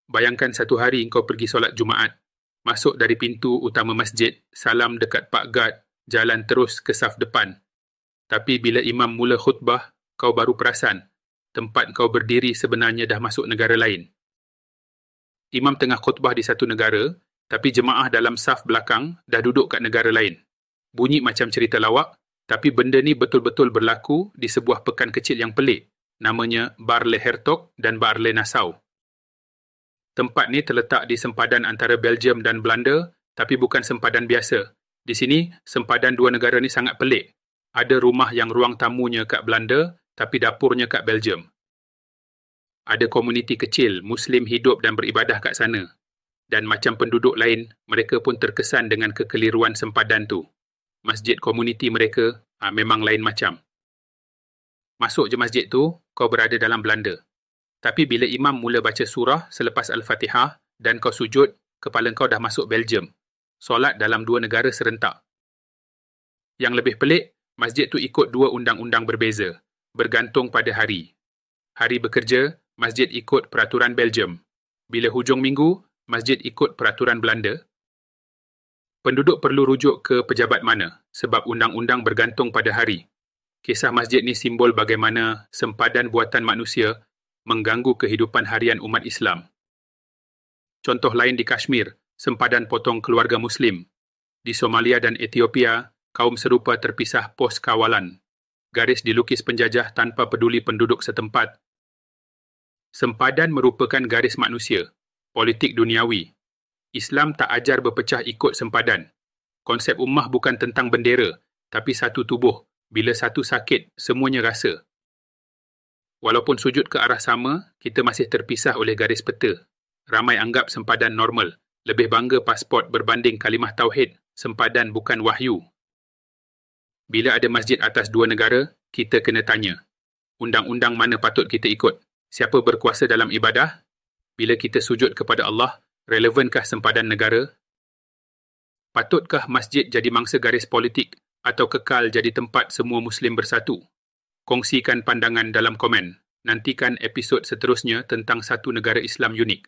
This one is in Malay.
Bayangkan satu hari engkau pergi solat Jumaat, masuk dari pintu utama masjid, salam dekat Pak Guard, jalan terus ke saf depan. Tapi bila imam mula khutbah, kau baru perasan, tempat kau berdiri sebenarnya dah masuk negara lain. Imam tengah khutbah di satu negara, tapi jemaah dalam saf belakang dah duduk kat negara lain. Bunyi macam cerita lawak, tapi benda ni betul-betul berlaku di sebuah pekan kecil yang pelik, namanya Baarle-Hertog dan Baarle-Nassau. Tempat ni terletak di sempadan antara Belgium dan Belanda, tapi bukan sempadan biasa. Di sini, sempadan dua negara ni sangat pelik. Ada rumah yang ruang tamunya kat Belanda, tapi dapurnya kat Belgium. Ada komuniti kecil, Muslim hidup dan beribadah kat sana. Dan macam penduduk lain, mereka pun terkesan dengan kekeliruan sempadan tu. Masjid komuniti mereka memang lain macam. Masuk je masjid tu, kau berada dalam Belanda. Tapi bila imam mula baca surah selepas Al-Fatihah dan kau sujud, kepala kau dah masuk Belgium. Solat dalam dua negara serentak. Yang lebih pelik, masjid tu ikut dua undang-undang berbeza, bergantung pada hari. Hari bekerja, masjid ikut peraturan Belgium. Bila hujung minggu, masjid ikut peraturan Belanda. Penduduk perlu rujuk ke pejabat mana sebab undang-undang bergantung pada hari. Kisah masjid ni simbol bagaimana sempadan buatan manusia mengganggu kehidupan harian umat Islam. Contoh lain di Kashmir, sempadan potong keluarga Muslim. Di Somalia dan Ethiopia, kaum serupa terpisah pos kawalan. Garis dilukis penjajah tanpa peduli penduduk setempat. Sempadan merupakan garis manusia, politik duniawi. Islam tak ajar berpecah ikut sempadan. Konsep ummah bukan tentang bendera, tapi satu tubuh. Bila satu sakit, semuanya rasa. Walaupun sujud ke arah sama, kita masih terpisah oleh garis peta. Ramai anggap sempadan normal. Lebih bangga pasport berbanding kalimah tauhid. Sempadan bukan wahyu. Bila ada masjid atas dua negara, kita kena tanya. Undang-undang mana patut kita ikut? Siapa berkuasa dalam ibadah? Bila kita sujud kepada Allah, relevankah sempadan negara? Patutkah masjid jadi mangsa garis politik atau kekal jadi tempat semua Muslim bersatu? Kongsikan pandangan dalam komen. Nantikan episod seterusnya tentang satu negara Islam unik.